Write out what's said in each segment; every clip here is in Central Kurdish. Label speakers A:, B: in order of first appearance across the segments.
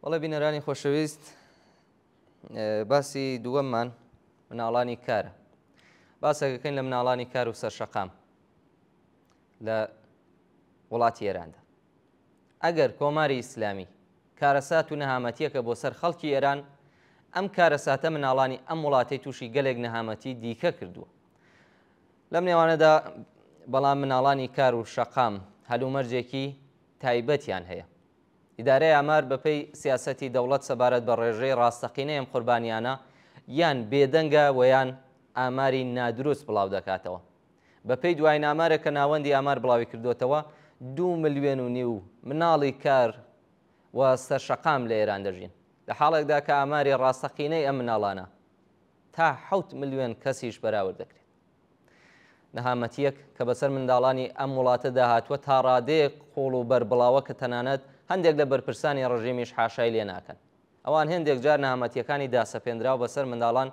A: وڵێ بینەرانی خۆشەویست، باسی دووەممان مناڵانی کارە. باسەکەکەین لە مناڵانی کار و سەرشەقام لە وڵاتی ئێراندا. ئەگەر کۆماری ئیسلامی کارەسات و نەهامەتیەکە بۆ سەر خەڵکی ئێران، ئەم کارەساتە مناڵانی ئەم وڵاتەی تووشی گەلێک نەهامەتی دیکە کردووە. لەم نێوانەدا بەڵام مناڵانی کار و شەقام هەلومەرجێکی تایبەتیان هەیە. ئیدارەی ئامار بەپێی سیاسەتی دەوڵەت سەبارەت بە ڕێژەی ڕاستەقینەی ئەم قوربانیانە یان بێدەنگە و یان ئاماری نادروست بڵاو دەکاتەوە. بەپێی دوای ئامارێک کە ناوەندی ئامار بڵاوی کردوتەوە 2.5 ملیۆن مناڵی کار و سەرشەقام لە ئێران دەژین، لە حاڵێکدا کە ئاماری ڕاستەقینەی ئەم مناڵانە تا 7 ملیۆن کەسیش بەراورد دەکرێت. نەهامەتیەک کە بەسەر منداڵانی ئەم وڵاتە داهاتووە تا ڕادەیەک قوڵ و بەربڵاوە کە تەنانەت هەندێک لە بەرپرسانی ڕژیمیش حاشای لێ ناکەن. ئەوان هێندێک جار نەهامەتیەکانی داسەپێنراو بەسەر منداڵان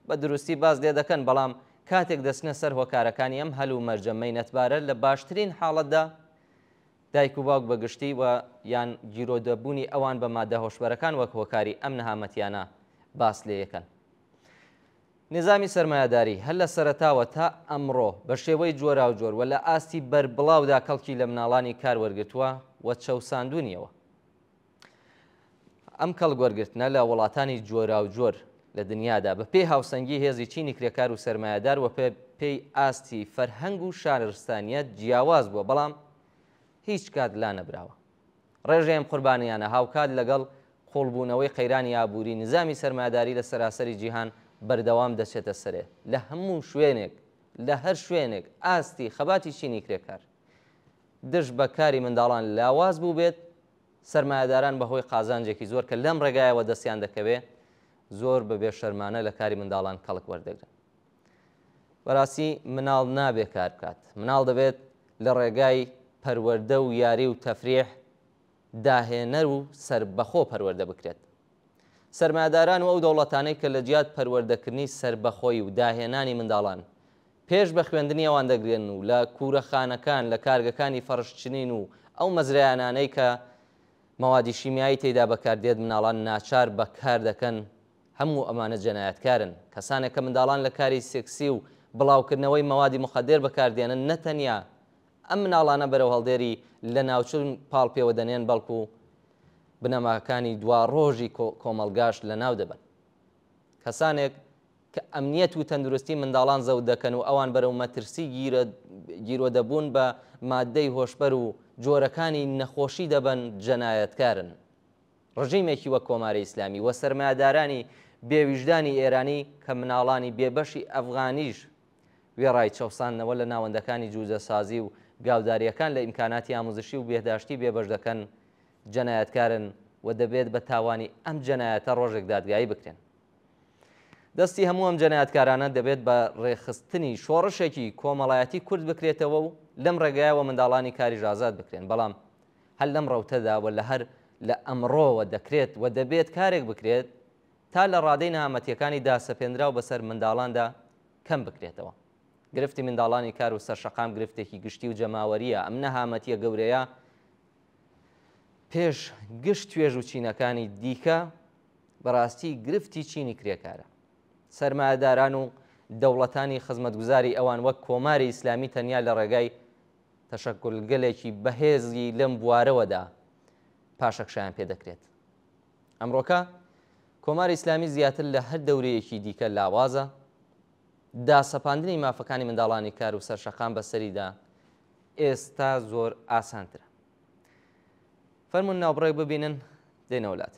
A: بە دروستی باز لێ دەکەن، بەڵام کاتێک دەچنە سەر هۆکارەکانی ئەم هەلومەرجە مەینەتبارە لە باشترین حاڵەتدا دایک و باوک بەگشتی و یان گیرۆدەبوونی ئەوان بە مادە هۆشبەرەکان وەک هۆکاری ئەم نەهامەتیانە باس لێ یەکەن. نظامی سەرمایه‌داری هەر لە سەرەتاوە تا ئەمڕۆ بە شێوەی جۆرا و جۆر و لە ئاستی بەربڵاودا کەڵکی لە مناڵانی کار وەرگرتووە و چەوساندونیەوە. ئەم کەڵگوەرگرتنە لە وڵاتانی جۆرا و جۆر لە دنیادا بە پێی هاوسەنگی هێزی چینی کرێکار و سەرمایه‌دار و پێی ئاستی فەرهەنگ و شارستانیەت جیاواز بووە، بەڵام هیچ کات لا نەبراوە. ڕێژەی ئەم قوربانیانە هاوکات لەگەڵ قوڵبوونەوەی قەیرانی ئابووری نظامی سەرمایه‌داری لە سەراسەری جیهان بەردەوام دەچێتە سەرێ. لە هەموو شوێنێک لە هەر شوێنێک ئاستی خەباتی چینی کرێکار دژ بە کاری منداڵان لاواز بوو بێت، سەرمایه‌داران بەهۆی قازانجێکی زۆر کە لەم ڕێگایەوە دەستیان دەکەوێ زۆر بە بێشەرمانە لە کاری منداڵان کەڵک وەردەگرن. بەڕاستی مناڵ نابێ کار بکات، مناڵ دەبێت لە ڕێگای پەروەردە و یاری و تەفریح داهێنەر و سربەخۆ پەروەردە بکرێت. سەرمایه‌داران و ئەو دەوڵەتانەی کە لە جیات پەروەردەکردنی سربەخۆی و داهێنانی منداڵان پێش بە خوێندنی ئەوان دەگرێن و لە کوورەخانەکان لە کارگەکانی فەرشچنین و ئەو مەزرایانانەی کە مەوادی شیمیایی تێدا بەکاردێت مناڵان ناچار بەکار دەکەن، هەموو ئەمانە جەنایەتکارن. کەسانێک کە منداڵان لە کاری سێکسی و بڵاوکردنەوەی مەوادی مخەدر بەکاردێنن نەتەنیا ئەم مناڵانە بەرەو هەڵدێری لە ناوچوون پاڵپێوە دەنێن، بەڵکو بنەماکانی دوا ڕۆژی کۆمەڵگاش لە ناو دەبن. کەسانێک کە ئەمنیەت و تەندروستی منداڵان زەوت دەکەن و ئەوان بەرەو مەترسی گیرۆدەبوون بە مادەی هۆشبەر و جۆرەکانی نەخۆشی دەبن، جەنایەتکارن. ڕژیمێکی وەک کۆماری ئیسلامی وە سەرمایه‌دارانی بێویژدانی ئێرانی کە مناڵانی بێبەشی ئەفغانیش وێڕای چەوساندنەوە لە ناوەندەکانی جوزەسازی و گاوداریەکان لە ئیمکاناتی ئاموزشی و بێداشتی بێبەش دەکەن، جەنایەتکارن و دەبێت بە تاوانی ئەم جەنایەتە ڕۆژێک دادگایی بکرێن. دەستی هەموو ئەم جەنایەتکارانە دەبێت بە ڕێخستنی شۆڕشێکی کۆمەڵایەتی کورد بکرێتەوە و لەم ڕێگایەوە منداڵانی کاریش ئازاد بکرێن. بەڵام هەر لەم ڕەوتەدا و لە هەر لە ئەمڕۆوە دەکرێت و دەبێت کارێک بکرێت تا لە ڕادەی نەهامەتیەکانی داسەپێنراو بەسەر منداڵاندا کەم بکرێتەوە. گرفتی منداڵانی کار و سەرشەقام گرفتێکی گشتی و جەماوەریە. ئەم نەهامەتیە گەورەیە پێش گشت توێژ و چینەکانی دیکە بەڕاستی گرفتی چینی کرێکارە. سەرمایه‌داران و دەوڵەتانی خزمەتگوزاری ئەوان وەک کۆماری ئیسلامی تەنیا لە ڕێگای تەشەککولگەلێکی بەهێزی لەم بوارەوەدا پاشەکشیان پێ دەکرێت. ئەمڕۆکە کۆماری ئیسلامی زیاتر لە هەر دەورەیەکی دیکە لاوازە. داسەپاندنی مافەکانی منداڵانی کار و سەرشەقام بەسەریدا ئێستا زۆر ئاسانترە. فەرمون ناوبڕێک ببینن دێنە وڵات.